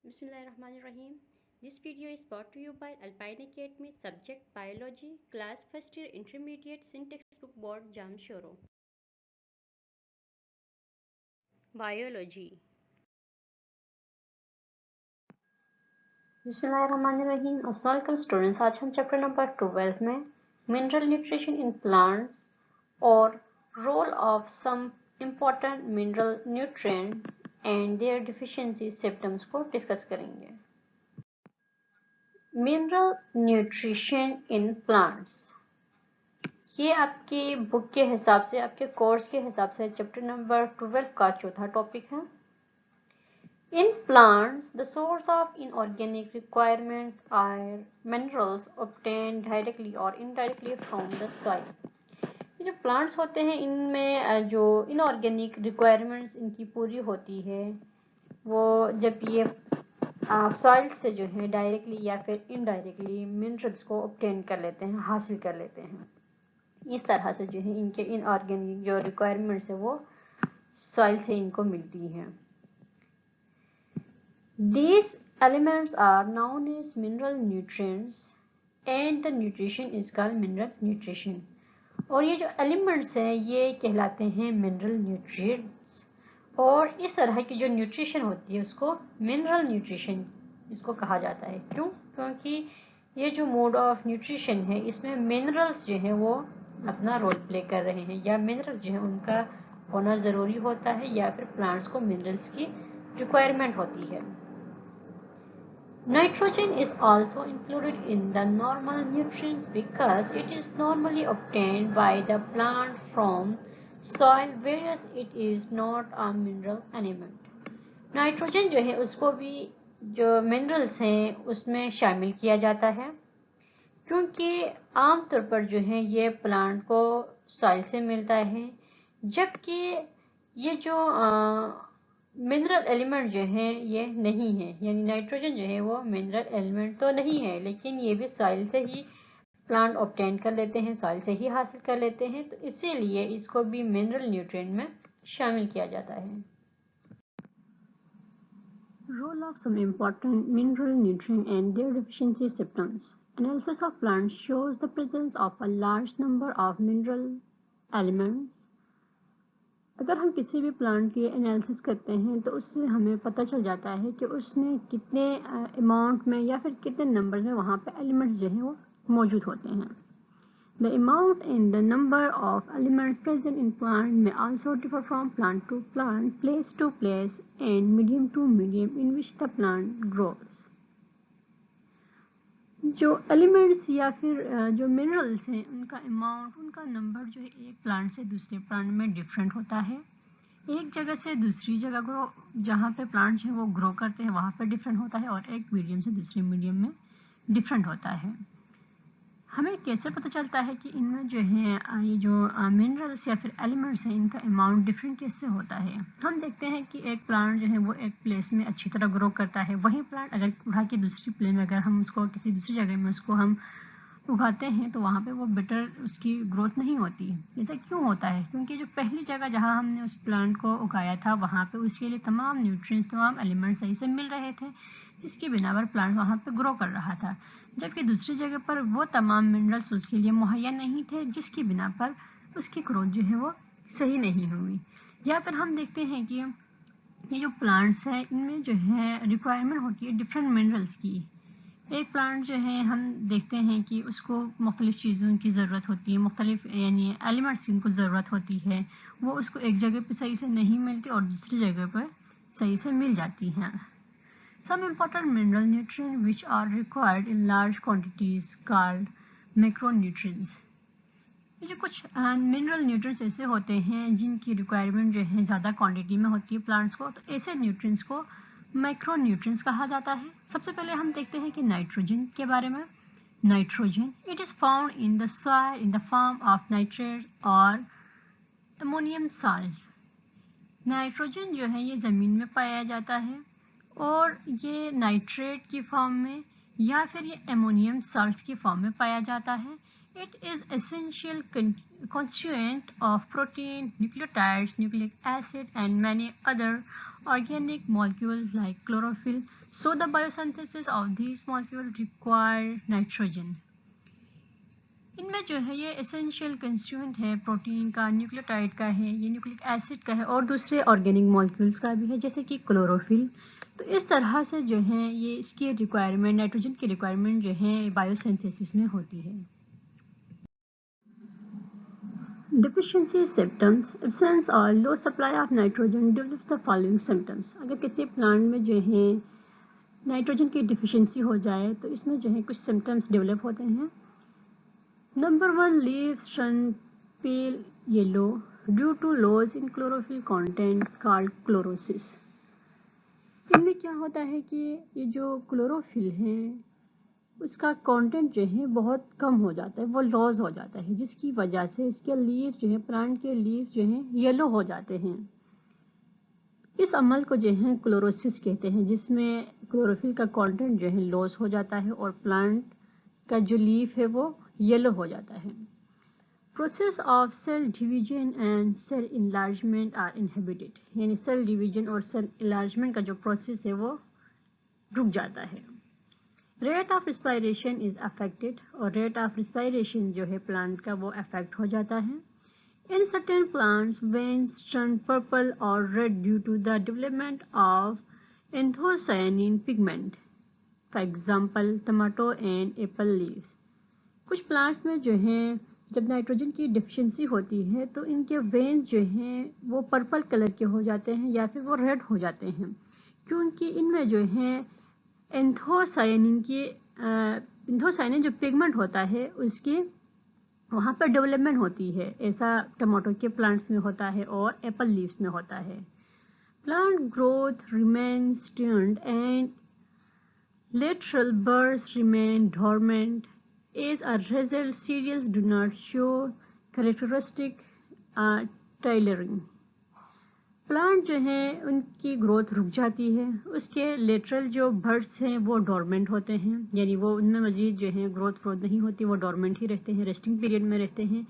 Bismillahirrahmanirrahim. This video is brought to you by Alpine Academy, subject Biology, class 1st year intermediate, syntax book board, Jamshoro. Biology. बिस्मिल्लाहिर्रहमानिर्रहीम। अस्सलाम वालेकुम students, आज हम chapter number 12 में mineral nutrition in plants और role of some important mineral nutrients and their deficiency symptoms को discuss करेंगे। Mineral nutrition in plants, ये आपकी बुक के हिसाब से, आपके कोर्स के हिसाब से चैप्टर नंबर 12 का चौथा टॉपिक है। In plants, the source of inorganic requirements are minerals obtained directly or indirectly from the soil. ये जो plants होते हैं इनमें जो inorganic requirements इनकी पूरी होती है वो जब ये soil से जो है directly या फिर indirectly minerals को obtain कर लेते हैं, हासिल कर लेते हैं। इस तरह से जो है इनके inorganic जो requirements है वो soil से इनको मिलती हैं। These elements are known as mineral nutrients and the nutrition is called mineral nutrition. और ये जो elements हैं ये कहलाते हैं mineral nutrients और इस तरह की जो nutrition होती है उसको mineral nutrition इसको कहा जाता है। क्यों? क्योंकि ये जो mode of nutrition है इसमें minerals जो है वो अपना रोल प्ले कर रहे हैं या minerals जो है उनका होना ज़रूरी होता है या फिर plants को minerals की requirement होती है। Nitrogen is also included in the normal nutrients because it is normally obtained by the plant from soil whereas it is not a mineral element. Nitrogen जो है उसको भी जो मिनरल्स हैं उसमें शामिल किया जाता है क्योंकि आमतौर पर जो है ये प्लांट को सॉइल से मिलता है, जबकि ये जो मिनरल एलिमेंट जो है ये नहीं है, यानी नाइट्रोजन जो है वो मिनरल एलिमेंट तो नहीं है लेकिन ये भी सॉइल से ही प्लांट ऑब्टेन कर लेते हैं, सॉइल से ही हासिल कर लेते हैं, तो इसीलिए इसको भी मिनरल न्यूट्रिएंट में शामिल किया जाता है। Role of some important mineral nutrient and their deficiency symptoms. Analysis of plants shows the presence of a large number of mineral elements. अगर हम किसी भी प्लांट की एनालिसिस करते हैं तो उससे हमें पता चल जाता है कि उसमें कितने अमाउंट में या फिर कितने नंबर में वहाँ पे एलिमेंट्स जो हैं वो मौजूद होते हैं। The amount and the number of elements present in plant में also differ from plant to plant, place to place and medium to medium in which the plant grows. जो एलिमेंट्स या फिर जो मिनरल्स हैं उनका अमाउंट, उनका number जो है एक प्लांट से दूसरे प्लांट में डिफरेंट होता है। एक जगह से दूसरी जगह ग्रो, जहाँ पे प्लांट जो है वो ग्रो करते हैं वहाँ पे डिफरेंट होता है और एक मीडियम से दूसरे मीडियम में डिफरेंट होता है। हमें कैसे पता चलता है कि इनमें जो है ये जो मिनरल्स या फिर एलिमेंट्स हैं इनका अमाउंट डिफरेंट कैसे होता है? हम देखते हैं कि एक प्लांट जो है वो एक प्लेस में अच्छी तरह ग्रो करता है, वही प्लांट अगर उठा के दूसरी प्लेस में अगर हम उसको किसी दूसरी जगह में उसको हम उगाते हैं तो वहाँ पे वो बेटर उसकी ग्रोथ नहीं होती। ऐसा क्यों होता है? क्योंकि जो पहली जगह जहाँ हमने उस प्लांट को उगाया था वहाँ पे उसके लिए तमाम न्यूट्रिएंट्स, तमाम एलिमेंट्स सही से मिल रहे थे जिसकी बिना पर प्लांट वहाँ पे ग्रो कर रहा था, जबकि दूसरी जगह पर वो तमाम मिनरल्स उसके लिए मुहैया नहीं थे जिसकी बिना पर उसकी ग्रोथ जो है वो सही नहीं हुई। या फिर हम देखते हैं कि ये जो प्लांट्स हैं इनमें जो है रिक्वायरमेंट होती है डिफरेंट मिनरल्स की। एक प्लांट जो है हम देखते हैं कि उसको मुख्तलिफ़ चीज़ों की ज़रूरत होती है, मुख्तलिफ़ यानी एलिमेंट्स की उनको ज़रूरत होती है, वो उसको एक जगह पे सही से नहीं मिलती और दूसरी जगह पर सही से मिल जाती हैं। Some important mineral nutrients which are required in large quantities called macronutrients. ये जो कुछ मिनरल न्यूट्रिएंट्स ऐसे होते हैं जिनकी रिक्वायरमेंट जो है ज़्यादा क्वांटिटी में होती है प्लांट्स को, तो ऐसे न्यूट्रिएंट्स को माइक्रोन्यूट्रिएंट्स कहा जाता है। सबसे पहले हम देखते हैं कि नाइट्रोजन के बारे में। Nitrogen it is found in the soil in the form of nitrate और अमोनियम साल्ट। नाइट्रोजन जो है ये ज़मीन में पाया जाता है और ये नाइट्रेट की फॉर्म में या फिर ये अमोनियम साल्ट की फॉर्म में पाया जाता है। It is essential constituent of protein, nucleotides, nucleic acid and many other organic molecules like chlorophyll. So the biosynthesis of these molecules require nitrogen. इनमें जो है ये एसेंशियल कंस्टिट्यूएंट है प्रोटीन का, न्यूक्लियोटाइड का है, ये न्यूक्लिक एसिड का है और दूसरे ऑर्गेनिक मॉलिक्यूल्स का भी है जैसे कि क्लोरोफिल। तो इस तरह से जो है ये इसकी रिक्वायरमेंट, नाइट्रोजन की रिक्वायरमेंट जो है बायोसिंथेसिस में होती है। Deficiency symptoms, absence or low supply of nitrogen develops the following symptoms. अगर किसी प्लांट में जो है नाइट्रोजन की डिफिशिएंसी हो जाए तो इसमें जो है कुछ सिम्टम्स डेवलप होते हैं। Number 1, leaves turn pale yellow due to loss in chlorophyll content called chlorosis. इनमें क्या होता है कि ये जो क्लोरोफिल है उसका कंटेंट जो है बहुत कम हो जाता है, वो लॉस हो जाता है, जिसकी वजह से इसके लीफ जो है, प्लांट के लीफ जो है येलो हो जाते हैं। इस अमल को जो है क्लोरोसिस कहते हैं, जिसमें क्लोरोफिल का कंटेंट जो है लॉस हो जाता है और प्लांट का जो लीफ है वो येलो हो जाता है। Process of cell division and cell enlargement are inhibited, यानी सेल डिवीजन और सेल इनलार्जमेंट का जो प्रोसेस है वो रुक जाता है। Rate of respiration is affected, और रेट ऑफ रिस्पायरेशन जो है प्लांट का वो अफेक्ट हो जाता है। In certain plants veins turn purple और red due to the development of anthocyanin pigment, for example tomato and apple leaves. कुछ प्लांट्स में जो है जब नाइट्रोजन की डिफिशिएंसी होती है तो इनके वेन्स जो हैं वो पर्पल कलर के हो जाते हैं या फिर वो रेड हो जाते हैं, क्योंकि इनमें जो है एंथोसायनिन जो पिगमेंट होता है उसकी वहाँ पर डेवलपमेंट होती है। ऐसा टमाटो के प्लांट्स में होता है और एप्पल लीव्स में होता है। Plant growth remains stunt and lateral burrs remain dormant. As a result, cereals do not show characteristic tailoring. Plant जो है उनकी ग्रोथ रुक जाती है, उसके लेटरल जो बर्ड्स हैं वो डोरमेंट होते हैं, यानी वो उनमें मजीद जो है ग्रोथ नहीं होती, वो डोरमेंट ही रहते हैं, रेस्टिंग पीरियड में रहते हैं।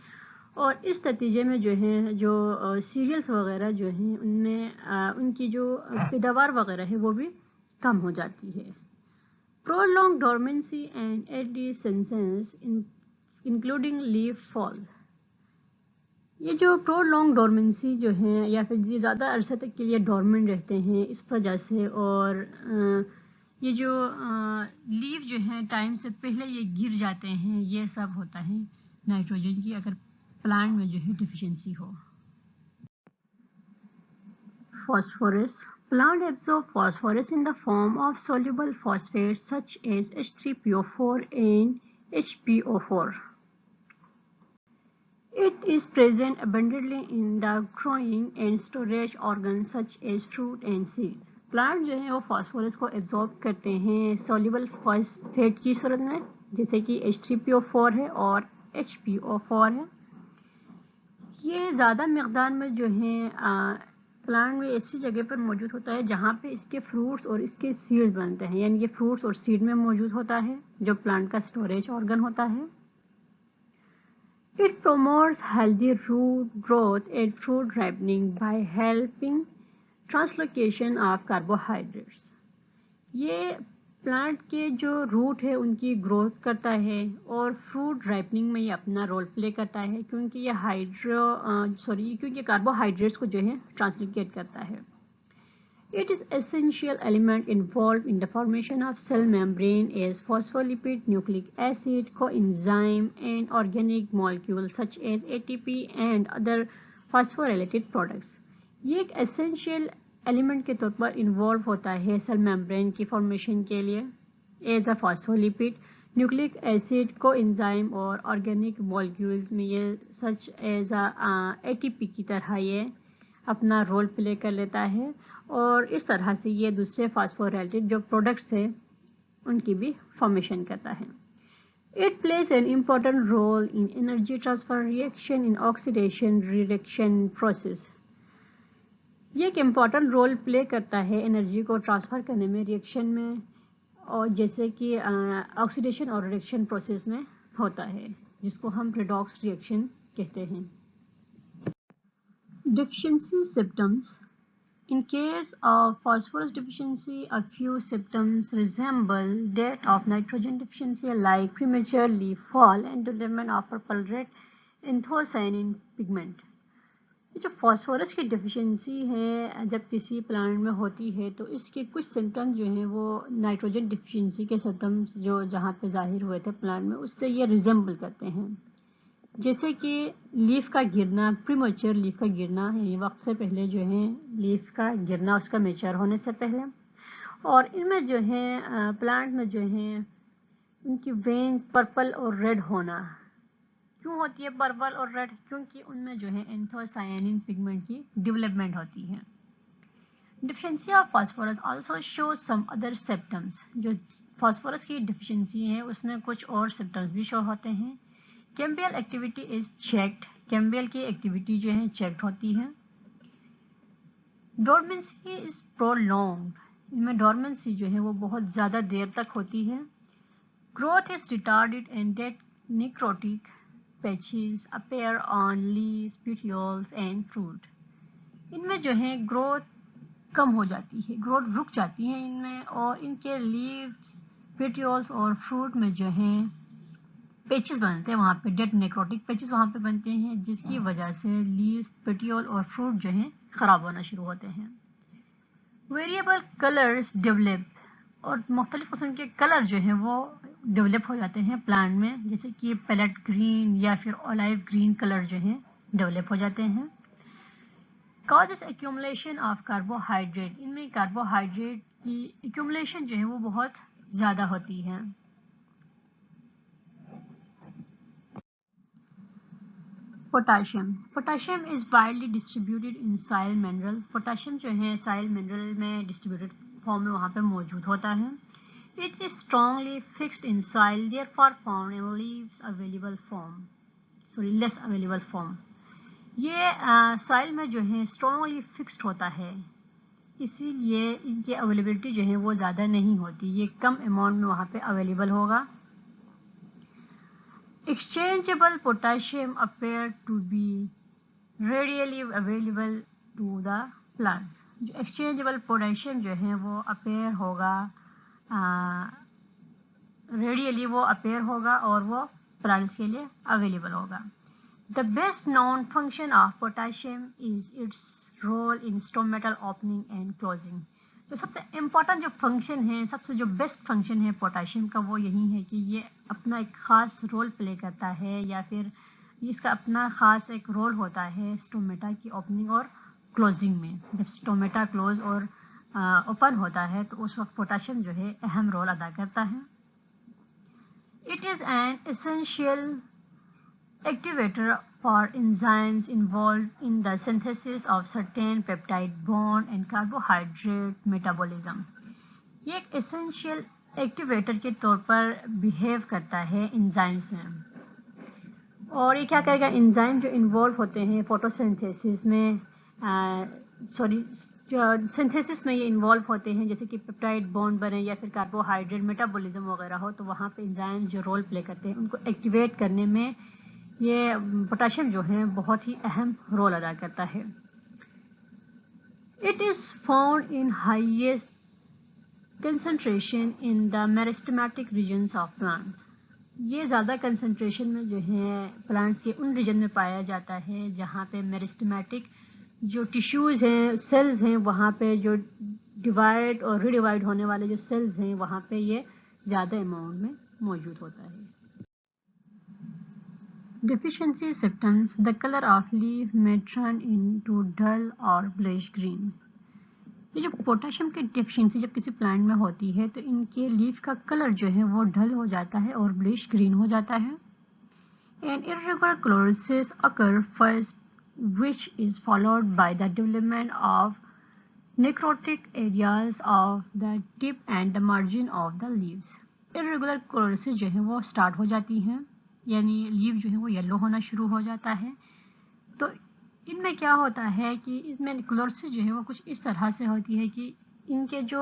और इस नतीजे में जो है जो सीरियल्स वगैरह जो हैं उनमें उनकी जो पैदावार वगैरह है वो भी कम हो जाती है। Prolonged dormancy and early senescence including leaf fall. ये जो prolonged dormancy जो है या फिर ये ज़्यादा अरसे तक के लिए डोरमेंट रहते हैं इस वजह से, और ये जो लीफ जो है टाइम से पहले ये गिर जाते हैं, ये सब होता है नाइट्रोजन की अगर प्लांट में जो है डिफिशिएंसी हो। Phosphorus. Plant absorb phosphorus in the form of soluble phosphates such as H3PO4 and HPO4. It is present abundantly in the growing and storage organs such as fruit and seeds. Plant जो है वो phosphorus को absorb करते हैं soluble phosphate की सूरत में, जैसे कि H3PO4 है और HPO4 है। ये ज़्यादा मकदार में जो है प्लांट में ऐसी जगह पर मौजूद होता है जहाँ पे इसके फ्रूट्स और इसके सीड्स बनते हैं, यानी ये फ्रूट्स और सीड में मौजूद होता है जो प्लांट का स्टोरेज ऑर्गन होता है। It promotes healthy root growth and fruit ripening by helping translocation of carbohydrates. ये प्लांट के जो रूट है उनकी ग्रोथ करता है और फ्रूट राइपनिंग में ये अपना रोल प्ले करता है, क्योंकि ये क्योंकि कार्बोहाइड्रेट्स को जो है ट्रांसलोकेट करता है। It is essential element involve in the formation of cell membrane as phospholipid, nucleic acid, coenzyme and organic molecule such as ATP and other phosphorylated products. ये एक एसेंशियल एलिमेंट के तौर पर इन्वॉल्व होता है सेल मेम्ब्रेन की formation के लिए as a phospholipid, nucleic acid, coenzyme और ऑर्गेनिक मॉलिक्यूल्स में ये सच एज एटीपी की तरह ये अपना रोल प्ले कर लेता है, और इस तरह से ये दूसरे फॉस्फोरिलेटेड जो प्रोडक्ट्स हैं उनकी भी फॉर्मेशन करता है। It plays an important role in energy transfer reaction in oxidation reduction process. ये एक इम्पॉर्टेंट रोल प्ले करता है एनर्जी को ट्रांसफ़र करने में रिएक्शन में, और जैसे कि ऑक्सीडेशन और रिडक्शन प्रोसेस में होता है, जिसको हम रेडॉक्स रिएक्शन कहते हैं। Deficiency symptoms. In case of phosphorus deficiency, a few symptoms resemble that of nitrogen deficiency, like premature leaf fall and development of purple red anthocyanin pigment. ये जो फॉस्फोरस की डिफिशियंसी है जब किसी प्लांट में होती है तो इसके कुछ सिम्टम्स जो हैं वो नाइट्रोजन डिफिशियंसी के सिम्टम्स जो जहाँ पे जाहिर हुए थे प्लांट में उससे ये रिजेंबल करते हैं, जैसे कि लीफ का गिरना, प्रीमेच्योर लीफ का गिरना, यानी वक्त से पहले जो है लीफ का गिरना उसका मेच्योर होने से पहले। और इनमें जो है प्लांट में जो है उनकी वेन्स पर्पल और रेड होना। क्यों होती है पर्पल और रेड? क्योंकि उनमें जो है एंथोसायानिन पिगमेंट की डेवलपमेंट होती है। Deficiency of phosphorus also show some other symptoms. जो फास्फोरस की डिफिशियंसी है उसमें कुछ और सिम्टम्स भी शो होते हैं। Cambial activity is checked, cambial की एक्टिविटी जो है चेक्ड होती है। डोरमेंसी इज प्रोलॉन्ग्ड, इनमें डोरमेंसी जो है वो बहुत ज़्यादा देर तक होती है। Growth is retarded and dead necrotic patches appear on leaves, petioles and fruit. इनमें जो है ग्रोथ कम हो जाती है, ग्रोथ रुक जाती है इनमें, और इनके लीव्स, पेटियोल्स और फ्रूट में जो है पेचेस बनते हैं, वहाँ पे डेड नेक्रोटिक पेचेस वहाँ पे बनते हैं, जिसकी वजह से लीव्स, पेटियोल और फ्रूट जो है ख़राब होना शुरू होते हैं। वेरिएबल कलर्स डेवलप, और मुख्तलिफ किस्म के कलर जो हैं वो डेवलप हो जाते हैं प्लांट में, जैसे कि पैलेट ग्रीन या फिर ऑलिव ग्रीन कलर जो हैं डेवलप हो जाते हैं। कॉजेस एक्यूमुलेशन ऑफ कार्बोहाइड्रेट, इनमें कार्बोहाइड्रेट की एक्यूमुलेशन जो है वो बहुत ज़्यादा होती है। Potassium, potassium is widely distributed in soil mineral. Potassium जो है सॉइल मिनरल में डिस्ट्रीब्यूटेड फॉर्म में वहाँ पे मौजूद होता है। It is strongly fixed in soil, therefore found in leaves available form, sorry less available form. ये सॉइल में जो है स्ट्रांगली फिक्स्ड होता है, इसीलिए इनकी अवेलेबिलिटी जो है वो ज़्यादा नहीं होती, ये कम अमाउंट में वहाँ पे अवेलेबल होगा। Exchangeable potassium appear to be readily available to the plants. जो exchangeable potassium जो है वो appear होगा, readily वो appear होगा और वो plants के लिए available होगा। The best known function of potassium is its role in stomatal opening and closing. तो सबसे इम्पोर्टेंट जो फंक्शन है, सबसे जो बेस्ट फंक्शन है पोटाशियम का, वो यही है कि ये अपना एक ख़ास रोल प्ले करता है, या फिर इसका अपना ख़ास एक रोल होता है स्टोमेटा की ओपनिंग और क्लोजिंग में। जब स्टोमेटा क्लोज और ओपन होता है तो उस वक्त पोटाशियम जो है अहम रोल अदा करता है। It is an essential activator for enzymes involved in the synthesis of certain peptide bond and carbohydrate metabolism. ये एक essential activator के तौर पर बिहेव करता है enzymes में, और ये क्या करेगा, enzyme जो इन्वॉल्व होते हैं फोटोसिंथेसिस में, सिंथेसिस में ये इन्वॉल्व होते हैं, जैसे कि पेप्टाइड बॉन्ड बने या फिर कार्बोहाइड्रेट मेटाबॉलिज्म वगैरह हो, तो वहाँ पे एंजाइम जो रोल प्ले करते हैं उनको एक्टिवेट करने में ये पोटाशियम जो है बहुत ही अहम रोल अदा करता है। It is found in highest concentration in the meristematic regions of plant. ये ज़्यादा कंसंट्रेशन में जो है प्लांट्स के उन रीजन में पाया जाता है जहाँ पे मेरिस्टेमेटिक जो टिश्यूज़ हैं, सेल्स हैं, वहाँ पे जो डिवाइड और रिडिवाइड होने वाले जो सेल्स हैं वहाँ पे ये ज़्यादा अमाउंट में मौजूद होता है। Deficiency symptoms: the color of leaf may turn into dull or bluish green. ये जो पोटाशियम की डिफिशियंसी जब किसी प्लांट में होती है तो इनके लीफ का कलर जो है वो डल हो जाता है और ब्लैश ग्रीन हो जाता है। An irregular chlorosis occur first, which is followed by the development of necrotic areas of the tip and the margin of the leaves. Irregular chlorosis जो है वो स्टार्ट हो जाती है, यानी लीफ जो है वो येलो होना शुरू हो जाता है। तो इनमें क्या होता है कि इसमें क्लोरोसिस जो है वो कुछ इस तरह से होती है कि इनके जो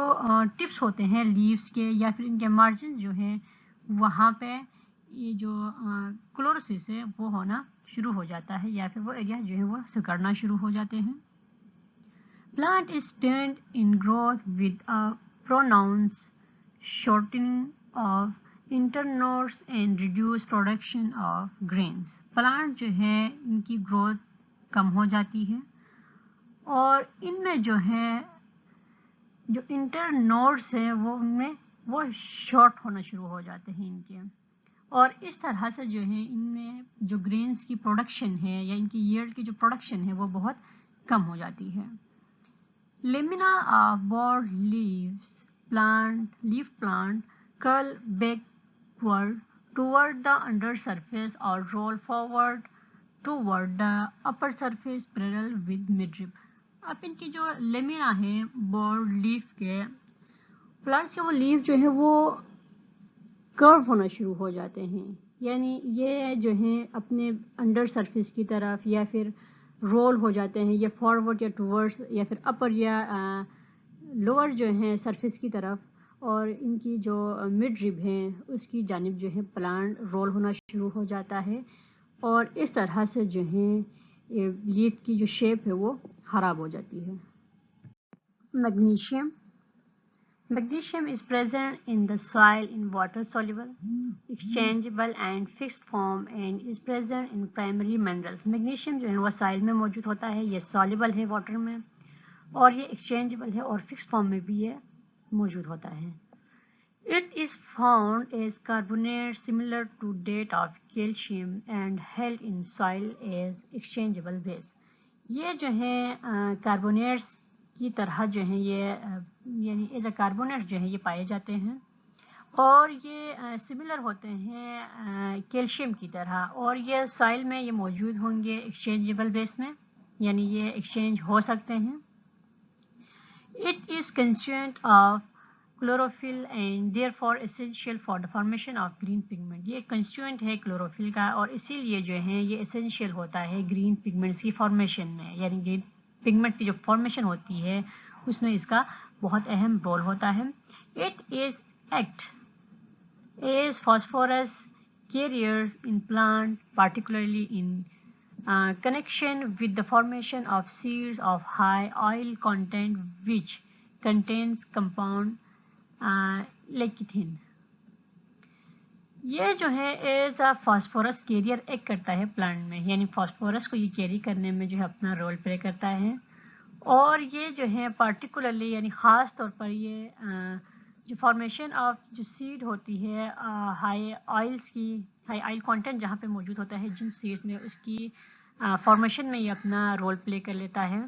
टिप्स होते हैं लीव्स के या फिर इनके मार्जिन जो है वहाँ पे ये जो क्लोरोसिस है वो होना शुरू हो जाता है, या फिर वो एरिया जो है वो सिकुड़ना शुरू हो जाते हैं। Plant is stunted in growth with a pronounced shortening of internodes and reduced production of grains. Plant جو ہے ان کی growth کم ہو جاتی ہے اور ان میں جو ہے جو انٹرنوڈس ہیں وہ شارٹ ہونا شروع ہو جاتے ہیں ان کے، اور اس طرح سے جو ہے ان میں جو گرینز کی پروڈکشن ہے یا ان کی ییلڈ کی جو پروڈکشن ہے وہ بہت کم ہو جاتی ہے. لیمنا of broad leaf plant curl backward toward the under surface or roll forward toward the upper surface parallel with midrib. اب ان کی جو لیمنا ہے broad leaf کے پلانٹس کے وہ لیف جو ہے وہ کرو ہونا شروع ہو جاتے ہیں، یعنی یہ جو ہیں اپنے انڈر سرفیس کی طرف یا پھر رول ہو جاتے ہیں یا فارورڈ یا ٹورڈس یا پھر اپر یا لوور جو ہیں سرفیس کی طرف، اور ان کی جو مڈ رب ہیں اس کی جانب جو ہے پلانٹ رول ہونا شروع ہو جاتا ہے، اور اس طرح سے جو ہیں لیف کی جو شیپ ہے وہ خراب ہو جاتی ہے. Magnesium is present in the soil in water-soluble, exchangeable and fixed form and is present in primary minerals. Magnesium جو ہے وہ سائل میں موجود ہوتا ہے، یہ soluble ہے واٹر میں، اور یہ exchangeable ہے اور fixed form میں بھی یہ موجود ہوتا ہے. It is found as carbonate similar to that of calcium and held in soil as exchangeable base. یہ جو ہے کاربونیٹس کی طرح جو ہیں یہ یعنی ایز اے کاربونیٹ جو ہے یہ پائے جاتے ہیں، اور یہ سملر ہوتے ہیں کیلشیم کی طرح، اور یہ سائل میں یہ موجود ہوں گے ایکسچینجیبل بیس میں، یعنی یہ ایکسچینج ہو سکتے ہیں. It is constituent of chlorophyll and therefore essential for the formation of green pigment. یہ constituent ہے کلوروفل کا اور اسی لیے جو ہے یہ essential ہوتا ہے گرین پگمنٹس کی فارمیشن میں، یعنی گرین پگمنٹ کی جو فارمیشن ہوتی ہے اس میں اس کا بہت اہم رول ہوتا ہے. It is act as phosphorus carriers in plant, particularly in connection with the formation of seeds of high oil content which contains compound lecithin. یہ جو ہے ایز اے فاسفورس کیریئر ایک کرتا ہے پلانٹ میں، یعنی فاسفورس کو یہ کیری کرنے میں جو ہے اپنا رول پلے کرتا ہے، اور یہ جو ہے پارٹیکولرلی یعنی خاص طور پر یہ جو فارمیشن آف جو سیڈ ہوتی ہے ہائی آئلس کی، ہائی آئل کانٹینٹ جہاں پہ موجود ہوتا ہے جن سیڈس میں، اس کی فارمیشن میں یہ اپنا رول پلے کر لیتا ہے.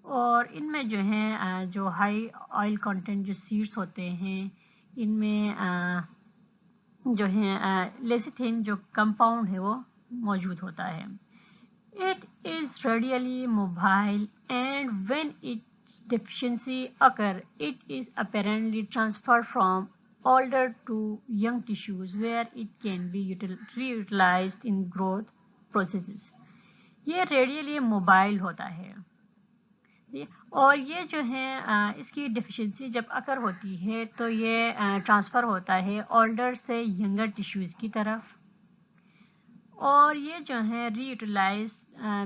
اور ان میں جو ہیں جو ہائی آئل کانٹینٹ جو سیڈس ہوتے ہیں ان میں جو ہیں لیسیتھین جو کمپاؤنڈ ہے وہ موجود ہوتا ہے. It is radially mobile and when its deficiency occur, it is apparently transferred from older to young tissues where it can be reutilized in growth processes. یہ ریڈیلی موبائل ہوتا ہے اور یہ جو ہے اس کی ڈیفیشنسی جب اکر ہوتی ہے تو یہ ٹرانسفر ہوتا ہے اولڈر سے ینگر ٹیشوز کی طرف، اور یہ جو ہے ری یوٹیلائز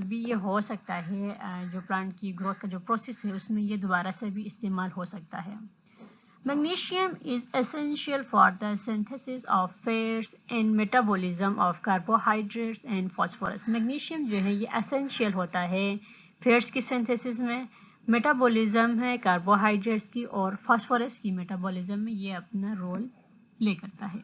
بھی یہ ہو سکتا ہے جو پلانٹ کی گروتھ کا جو پروسیس ہے اس میں یہ دوبارہ سے بھی استعمال ہو سکتا ہے. Magnesium is essential for the synthesis of fats and metabolism of carbohydrates and phosphorus. Magnesium جو ہے یہ essential ہوتا ہے فیٹس کی سینتھیسس میں، میٹابولزم ہے کاربوہائیڈریٹس کی، اور فاسفورس کی میٹابولزم میں یہ اپنا رول پلے کرتا ہے.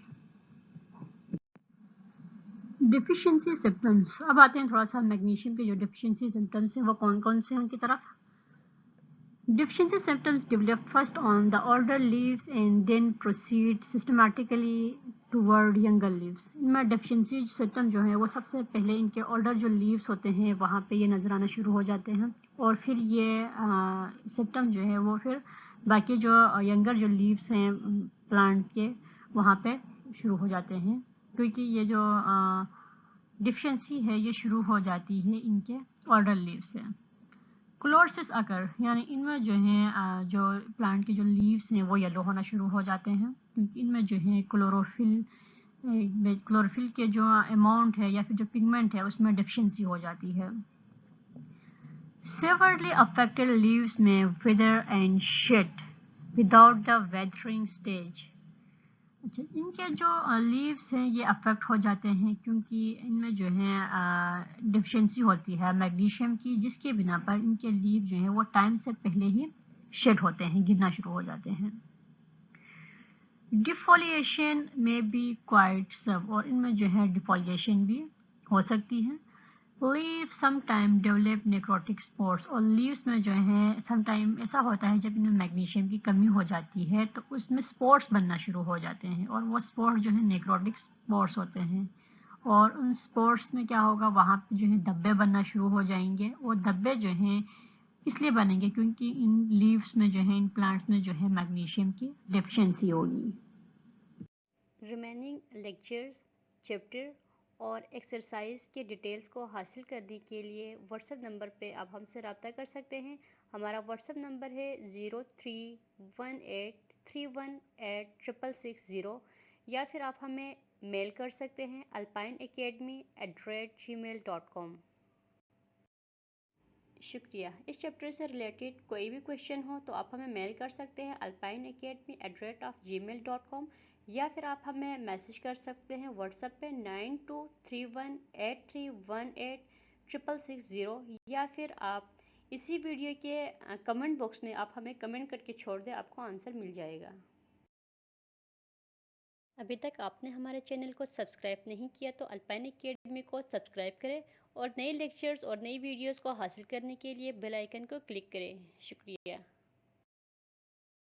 Deficiency symptoms. اب آتے ہیں تھوڑا سا میگنیشیم کے جو ڈیفیشنسی سمپٹمس ہیں وہ کون کون سے ہیں ان کی طرف. Deficiency symptoms develop first on the older leaves and then proceed systematically toward younger leaves. ان میں deficiency symptom جو ہیں وہ سب سے پہلے ان کے older جو leaves ہوتے ہیں وہاں پہ یہ نظر آنا شروع ہو جاتے ہیں، اور پھر یہ symptom جو ہے وہ پھر باقی جو younger جو leaves ہیں پلانٹ کے وہاں پہ شروع ہو جاتے ہیں، کیونکہ یہ جو deficiency ہے یہ شروع ہو جاتی ہے ان کے older leaves سے. کلورسس اکر، یعنی ان میں جو ہیں جو پلانٹ کے جو لیوز ہیں وہ یلو ہونا شروع ہو جاتے ہیں، کیونکہ ان میں جو ہے کلوروفل کے جو اماؤنٹ ہے یا پھر جو پگمنٹ ہے اس میں ڈیفیشنسی ہو جاتی ہے. Severely affected leaves may wither and shed without the weathering stage. اچھا، ان کے جو لیوس ہیں یہ افیکٹ ہو جاتے ہیں کیونکہ ان میں جو ہے ڈیفیشنسی ہوتی ہے میگنیشیم کی، جس کے بنا پر ان کے لیو جو ہیں وہ ٹائم سے پہلے ہی شیڈ ہوتے ہیں، گرنا شروع ہو جاتے ہیں. ڈیفولیشن میں بی کوائٹ سب، اور ان میں جو ہے ڈیفولیشن بھی ہو سکتی ہے. لیو سم ٹائم ڈیولپ نیکروٹک اسپورس، اور لیوس میں جو ہے سم ٹائم ایسا ہوتا ہے جب ان میں میگنیشیم کی کمی ہو جاتی ہے تو اس میں اسپورس بننا شروع ہو جاتے ہیں، اور وہ اسپورس جو ہے نیکروٹک اسپورس ہوتے ہیں. اور ان اسپورس میں کیا ہوگا، وہاں پہ جو ہے دھبے بننا شروع ہو جائیں گے. اور دھبے جو ہیں اس لیے بنیں گے کیونکہ ان لیوس میں جو ہے ان پلانٹس میں جو ہے میگنیشیم کی ڈیفیشنسی ہوگی. ریمیننگ لیکچرز، چیپٹر اور ایکسرسائز کے ڈیٹیلز کو حاصل کرنے کے لیے واٹس ایپ نمبر پہ آپ ہم سے رابطہ کر سکتے ہیں. ہمارا واٹس ایپ نمبر ہے 0318318660، یا پھر آپ ہمیں میل کر سکتے ہیں alpineacademy@gmail.com. شکریہ. اس چیپٹر سے ریلیٹڈ کوئی بھی کویشچن ہو تو آپ ہمیں میل کر سکتے ہیں alpineacademy@gmail.com، یا پھر آپ ہمیں میسج کر سکتے ہیں واٹس ایپ پہ 923183186660، یا پھر آپ اسی ویڈیو کے کمنٹ باکس میں آپ ہمیں کمنٹ کر کے چھوڑ دیں، آپ کو آنسر مل جائے گا. ابھی تک آپ نے ہمارے چینل کو سبسکرائب نہیں کیا تو الپائن اکیڈمی کو سبسکرائب کریں، اور نئے لیکچرز اور نئی ویڈیوز کو حاصل کرنے کے لیے بیل آئیکن کو کلک کریں. شکریہ.